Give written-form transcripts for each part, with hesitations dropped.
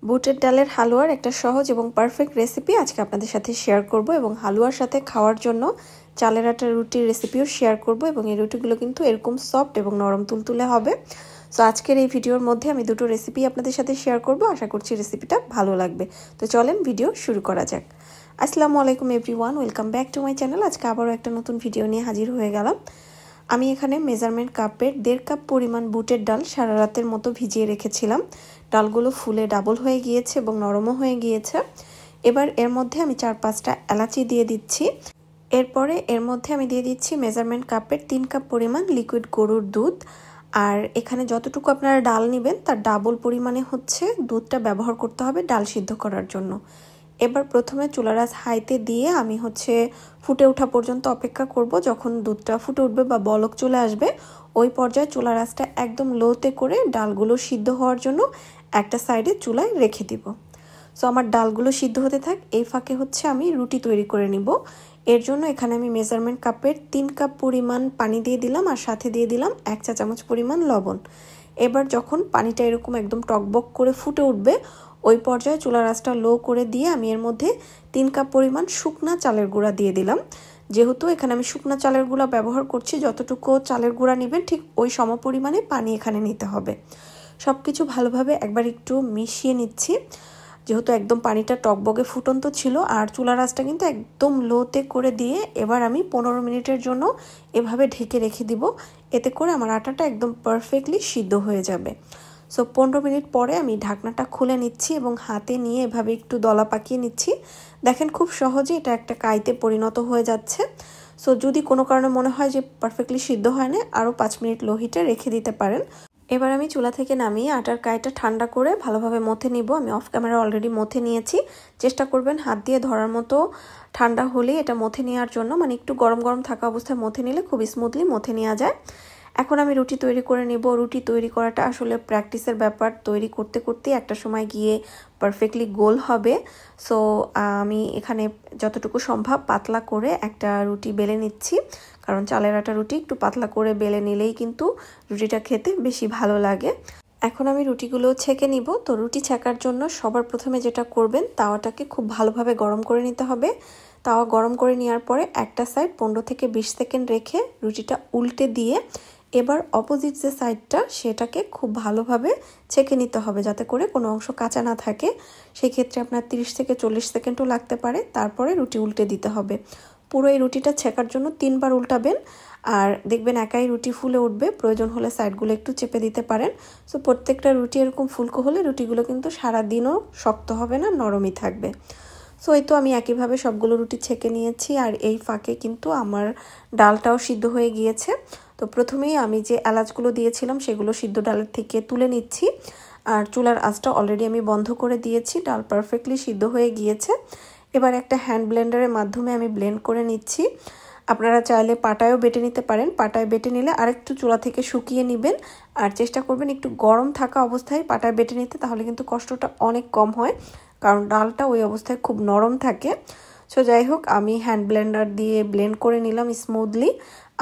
বুটের ডালের হালুয়ার একটা সহজ এবং পারফেক্ট রেসিপি আজকে আপনাদের সাথে শেয়ার করব এবং হালুয়ার সাথে খাওয়ার জন্য চালের আটার রুটির রেসিপিও শেয়ার করব এবং এই রুটিগুলো কিন্তু এরকম সফট এবং নরম তুলতুলে হবে। সো আজকের এই ভিডিওর মধ্যে আমি দুটো রেসিপি আপনাদের সাথে শেয়ার করব, আশা করছি রেসিপিটা ভালো লাগবে। তো চলেন ভিডিও শুরু করা যাক। আসসালামু আলাইকুম everyone, welcome back to my channel. আজকে আবারও একটা নতুন ভিডিও নিয়ে হাজির হয়ে গেলাম। আমি এখানে মেজারমেন্ট কাপের 1.5 কাপ পরিমাণ বুটের ডাল সারা রাতের মতো ভিজিয়ে রেখেছিলাম। ডালগুলো ফুলে ডাবল হয়ে গিয়েছে এবং নরমও হয়ে গিয়েছে। এবার এর মধ্যে আমি 4-5টা এলাচি দিয়ে দিচ্ছি। এরপরে এর মধ্যে আমি দিয়ে দিচ্ছি মেজারমেন্ট কাপের 3 কাপ পরিমাণ লিকুইড গরুর দুধ। আর এখানে যতটুকু আপনারা ডাল নেবেন তার ডাবল পরিমাণে হচ্ছে দুধটা ব্যবহার করতে হবে ডাল সিদ্ধ করার জন্য। এবার প্রথমে চুলার আঁচ হাইতে দিয়ে আমি ফুটে ওঠা পর্যন্ত অপেক্ষা করব। যখন দুধটা ফুটে উঠবে বা বলক চলে আসবে ওই পর্যায়ে চুলার আঁচটা একদম লোতে করে ডালগুলো সিদ্ধ হওয়ার জন্য একটা সাইডে চুলায় রেখে দিব। সো আমার ডালগুলো সিদ্ধ হতে থাক, এই ফাঁকে আমি রুটি তৈরি করে নিব। এর জন্য এখানে আমি মেজারমেন্ট কাপের 3 কাপ পরিমাণ পানি দিয়ে দিলাম আর সাথে দিয়ে দিলাম 1 চা চামচ পরিমাণ লবণ। এবার যখন পানিটা এরকম একদম টকবক করে ফুটে উঠবে ওই পর্যায়ে চুলার আঁচটা লো করে দিয়ে আমি এর মধ্যে 3 কাপ পরিমাণ শুকনা চালের গুঁড়া দিয়ে দিলাম। যেহেতু এখানে আমি শুকনা চালের গুঁড়া ব্যবহার করছি, যতটুকু চালের গুঁড়া নেবেন ঠিক ওই সম পরিমাণে পানি এখানে নিতে হবে। সব কিছু ভালোভাবে একবার একটু মিশিয়ে নিচ্ছি। যেহেতু একদম পানিটা টকবগে ফুটন্ত ছিল আর চুলার আঁচটা কিন্তু একদম লোতে করে দিয়ে এবার আমি 15 মিনিটের জন্য এভাবে ঢেকে রেখে দিব। এতে করে আমার আটাটা একদম পারফেক্টলি সিদ্ধ হয়ে যাবে। সো 15 মিনিট পরে আমি ঢাকনাটা খুলে নিচ্ছি এবং হাতে নিয়ে এভাবে একটু দলা পাকিয়ে নিচ্ছি। দেখেন খুব সহজে এটা একটা কাইতে পরিণত হয়ে যাচ্ছে। সো যদি কোনো কারণে মনে হয় যে পারফেক্টলি সিদ্ধ হয় না, আরও 5 মিনিট লো হিটে রেখে দিতে পারেন। এবার আমি চুলা থেকে নামিয়ে আটার কাইটা ঠান্ডা করে ভালোভাবে মথে নিব। আমি অফ ক্যামেরা অলরেডি মথে নিয়েছি। চেষ্টা করবেন হাত দিয়ে ধরার মতো ঠান্ডা হলেই এটা মথে নেওয়ার জন্য, মানে একটু গরম গরম থাকা অবস্থায় মথে নিলে খুব স্মুথলি মথে নেওয়া যায়। এখন আমি রুটি তৈরি করে নিব। রুটি তৈরি করাটা আসলে প্র্যাকটিসের ব্যাপার, তৈরি করতে করতে একটা সময় গিয়ে পারফেক্টলি গোল হবে। সো আমি এখানে যতটুকু সম্ভব পাতলা করে একটা রুটি বেলে নিচ্ছি, কারণ চালের আটা রুটি একটু পাতলা করে বেলে নিলেই কিন্তু রুটিটা খেতে বেশি ভালো লাগে। এখন আমি রুটিগুলো ছেঁকে নিব। তো রুটি ছেঁকার জন্য সবার প্রথমে যেটা করবেন, তাওয়াটাকে খুব ভালোভাবে গরম করে নিতে হবে। তাওয়া গরম করে নেওয়ার পরে একটা সাইড 15 থেকে 20 সেকেন্ড রেখে রুটিটা উল্টে দিয়ে এবার অপোজিট যে সাইডটা সেটাকে খুব ভালোভাবে ছেঁকে নিতে হবে, যাতে করে কোনো অংশ কাঁচা না থাকে। সেই ক্ষেত্রে আপনার 30 থেকে 40 সেকেন্ডও লাগতে পারে। তারপরে রুটি উল্টে দিতে হবে। পুরো এই রুটিটা ছেঁকার জন্য 3 বার উল্টাবেন আর দেখবেন একাই রুটি ফুলে উঠবে। প্রয়োজন হলে সাইডগুলো একটু চেপে দিতে পারেন। সো প্রত্যেকটা রুটি এরকম ফুলকো হলে রুটিগুলো কিন্তু সারাদিনও শক্ত হবে না, নরমই থাকবে। সো এই তো আমি একইভাবে সবগুলো রুটি ছেঁকে নিয়েছি আর এই ফাঁকে কিন্তু আমার ডালটাও সিদ্ধ হয়ে গিয়েছে। তো প্রথমেই আমি যে এলাচগুলো দিয়েছিলাম সেগুলো সিদ্ধ ডালের থেকে তুলে নিচ্ছি আর চুলার আঁচটা অলরেডি আমি বন্ধ করে দিয়েছি। ডাল পারফেক্টলি সিদ্ধ হয়ে গিয়েছে। এবার একটা হ্যান্ড ব্লেন্ডারের মাধ্যমে আমি ব্লেন্ড করে নিচ্ছি। আপনারা চাইলে পাটায়ও বেটে নিতে পারেন। পাটায় বেটে নিলে আরেকটু চুলা থেকে শুকিয়ে নেবেন আর চেষ্টা করবেন একটু গরম থাকা অবস্থায় পাটায় বেটে নিতে, তাহলে কিন্তু কষ্টটা অনেক কম হয়, কারণ ডালটা ওই অবস্থায় খুব নরম থাকে। সো যাই হোক, আমি হ্যান্ড ব্লেন্ডার দিয়ে ব্লেন্ড করে নিলাম স্মুথলি।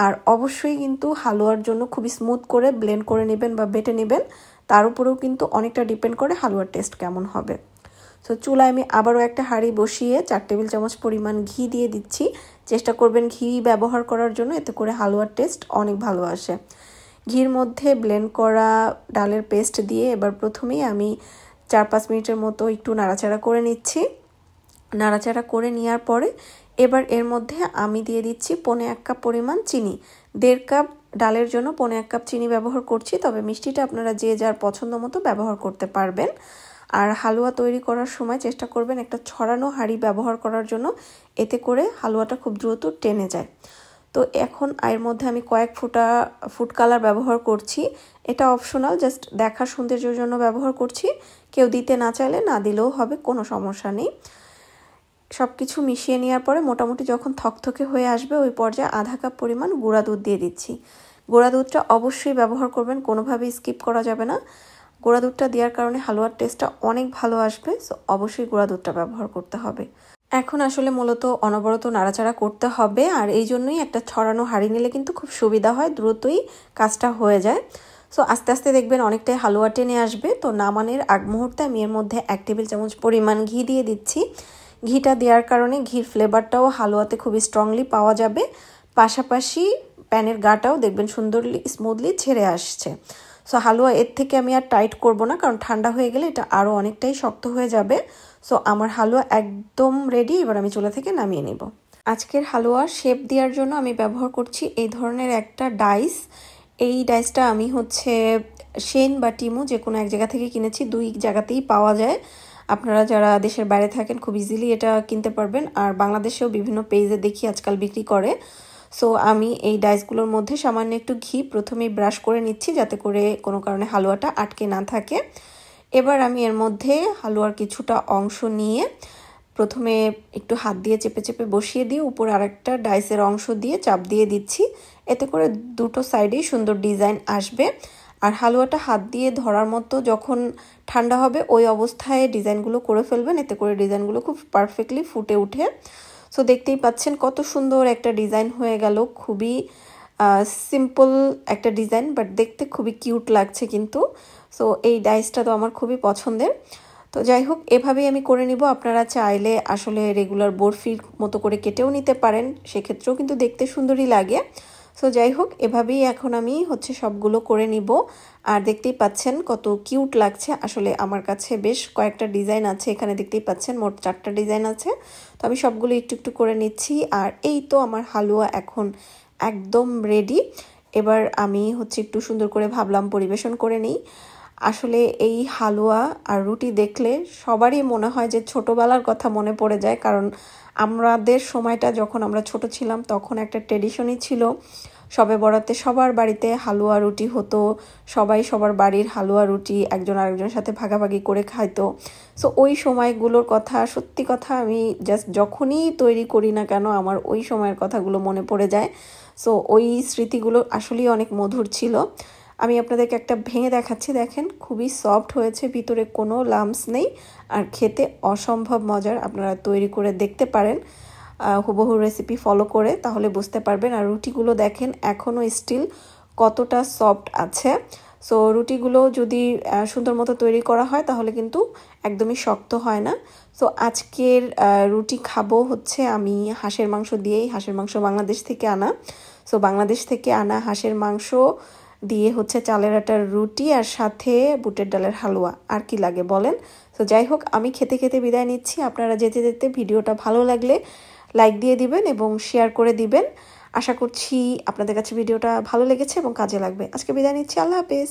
আর অবশ্যই কিন্তু হালুয়ার জন্য খুব স্মুথ করে ব্লেন্ড করে নেবেন বা বেটে নেবেন। তার উপরেও কিন্তু অনেকটা ডিপেন্ড করে হালুয়ার টেস্ট কেমন হবে। সো চুলায় আমি আবারও একটা হাঁড়ি বসিয়ে 4 টেবিল চামচ পরিমাণ ঘি দিয়ে দিচ্ছি। চেষ্টা করবেন ঘি ব্যবহার করার জন্য, এতে করে হালুয়ার টেস্ট অনেক ভালো আসে। ঘির মধ্যে ব্লেন্ড করা ডালের পেস্ট দিয়ে এবার প্রথমেই আমি 4-5 মিনিটের মতো একটু নাড়াচাড়া করে নিচ্ছি। নাড়াচাড়া করে নেওয়ার পরে এবার এর মধ্যে আমি দিয়ে দিচ্ছি 1.25 কাপ পরিমাণ চিনি। 1.5 কাপ ডালের জন্য 1.25 কাপ চিনি ব্যবহার করছি, তবে মিষ্টিটা আপনারা যে যার পছন্দ মতো ব্যবহার করতে পারবেন। আর হালুয়া তৈরি করার সময় চেষ্টা করবেন একটা ছড়ানো হাঁড়ি ব্যবহার করার জন্য, এতে করে হালুয়াটা খুব দ্রুত টেনে যায়। তো এখন এর মধ্যে আমি কয়েক ফোঁটা ফুড কালার ব্যবহার করছি। এটা অপশনাল, জাস্ট দেখার সৌন্দর্যের জন্য ব্যবহার করছি। কেউ দিতে না চাইলে না দিলেও হবে, কোনো সমস্যা নেই। সব কিছু মিশিয়ে নেওয়ার পরে মোটামুটি যখন থকথকে হয়ে আসবে ওই পর্যায়ে 1/2 কাপ পরিমাণ গুঁড়া দুধ দিয়ে দিচ্ছি। গুঁড়া দুধটা অবশ্যই ব্যবহার করবেন, কোনোভাবেই স্কিপ করা যাবে না। গুঁড়া দুধটা দেওয়ার কারণে হালুয়ার টেস্টটা অনেক ভালো আসবে। সো অবশ্যই গুঁড়া দুধটা ব্যবহার করতে হবে। এখন আসলে মূলত অনবরত নাড়াচাড়া করতে হবে আর এই জন্যই একটা ছড়ানো হাঁড়ি নিলে কিন্তু খুব সুবিধা হয়, দ্রুতই কাজটা হয়ে যায়। সো আস্তে আস্তে দেখবেন অনেকটাই হালুয়া টেনে আসবে। তো নামানোর আগ মুহূর্তে আমি এর মধ্যে 1 টেবিল চামচ পরিমাণ ঘি দিয়ে দিচ্ছি। ঘিটা দেওয়ার কারণে ঘির ফ্লেভারটাও হালুয়াতে খুবই স্ট্রংলি পাওয়া যাবে, পাশাপাশি প্যানের গাটাও দেখবেন সুন্দরলি স্মুথলি ছেড়ে আসছে। সো হালুয়া এর থেকে আমি আর টাইট করব না, কারণ ঠান্ডা হয়ে গেলে এটা আরও অনেকটাই শক্ত হয়ে যাবে। সো আমার হালুয়া একদম রেডি, এবার আমি চুলা থেকে নামিয়ে নেব। আজকের হালুয়ার শেপ দেওয়ার জন্য আমি ব্যবহার করছি এই ধরনের একটা ডাইস। এই ডাইসটা আমি হচ্ছে শেন বা টিমু যে কোনো এক জায়গা থেকে কিনেছি, 2 জায়গাতেই পাওয়া যায়। আপনারা যারা দেশের বাইরে থাকেন খুব ইজিলি এটা কিনতে পারবেন, আর বাংলাদেশেও বিভিন্ন পেজে দেখি আজকাল বিক্রি করে। সো আমি এই ডাইসগুলোর মধ্যে সামান্য একটু ঘি প্রথমেই ব্রাশ করে নিচ্ছি, যাতে করে কোনো কারণে হালুয়াটা আটকে না থাকে। এবার আমি এর মধ্যে হালুয়ার কিছুটা অংশ নিয়ে প্রথমে একটু হাত দিয়ে চেপে চেপে বসিয়ে দিয়ে উপরে আরেকটা ডাইসের অংশ দিয়ে চাপ দিয়ে দিচ্ছি। এতে করে দুটো সাইডেই সুন্দর ডিজাইন আসবে। আর হালুয়াটা হাত দিয়ে ধরার মতো যখন ঠান্ডা হবে ওই অবস্থায় ডিজাইনগুলো করে ফেলবেন, এতে করে ডিজাইনগুলো খুব পারফেক্টলি ফুটে ওঠে। সো দেখতেই পাচ্ছেন কত সুন্দর একটা ডিজাইন হয়ে গেল। খুবই সিম্পল একটা ডিজাইন, বাট দেখতে খুবই কিউট লাগছে কিন্তু। সো এই ডাইসটা তো আমার খুবই পছন্দের। তো যাই হোক, এভাবেই আমি করে নিব। আপনারা চাইলে আসলে রেগুলার বরফির মতো করে কেটেও নিতে পারেন, সেক্ষেত্রেও কিন্তু দেখতে সুন্দরই লাগে। সো যাই হোক, এভাবেই এখন আমি হচ্ছে সবগুলো করে নিব। আর দেখতেই পাচ্ছেন কত কিউট লাগছে। আসলে আমার কাছে বেশ কয়েকটা ডিজাইন আছে, এখানে দেখতেই পাচ্ছেন মোট 4টা ডিজাইন আছে। তো আমি সবগুলো একটু একটু করে নিচ্ছি। আর এই তো আমার হালুয়া এখন একদম রেডি। এবার আমি হচ্ছে একটু সুন্দর করে ভাবলাম পরিবেশন করে নিই। আসলে এই হালুয়া আর রুটি দেখলে সবারই মনে হয় যে ছোটোবেলার কথা মনে পড়ে যায়, কারণ আমাদের সময়টা যখন আমরা ছোট ছিলাম তখন একটা ট্রেডিশনই ছিল, শবে বরাতে সবার বাড়িতে হালুয়া রুটি হতো, সবাই সবার বাড়ির হালুয়া রুটি একজন আরেকজনের সাথে ভাগাভাগি করে খাইতো। সো ওই সময়গুলোর কথা, সত্যি কথা, আমি জাস্ট যখনই তৈরি করি না কেন আমার ওই সময়ের কথাগুলো মনে পড়ে যায়। সো ওই স্মৃতিগুলো আসলেই অনেক মধুর ছিল। আমি আপনাদেরকে একটা ভেঙে দেখাচ্ছি, দেখেন খুবই সফট হয়েছে, ভিতরে কোনো লাম্পস নেই, আর খেতে অসম্ভব মজার। আপনারা তৈরি করে দেখতে পারেন হুবহু রেসিপি ফলো করে, তাহলে বুঝতে পারবেন। আর রুটিগুলো দেখেন এখনও স্টিল কতটা সফট আছে। সো রুটিগুলো যদি সুন্দর মতো তৈরি করা হয় তাহলে কিন্তু একদমই শক্ত হয় না। সো আজকের রুটি খাবো হচ্ছে আমি হাঁসের মাংস দিয়েই। হাঁসের মাংস বাংলাদেশ থেকে আনা। সো বাংলাদেশ থেকে আনা হাঁসের মাংস দিয়ে হচ্ছে চালের আটার রুটি, আর সাথে বুটের ডালের হালুয়া, আর কি লাগে বলেন। তো যাই হোক, আমি খেতে খেতে বিদায় নিচ্ছি। আপনারা যেতে যেতে ভিডিওটা ভালো লাগলে লাইক দিয়ে দিবেন এবং শেয়ার করে দিবেন। আশা করছি আপনাদের কাছে ভিডিওটা ভালো লেগেছে এবং কাজে লাগবে। আজকে বিদায় নিচ্ছি, আল্লাহ হাফেজ।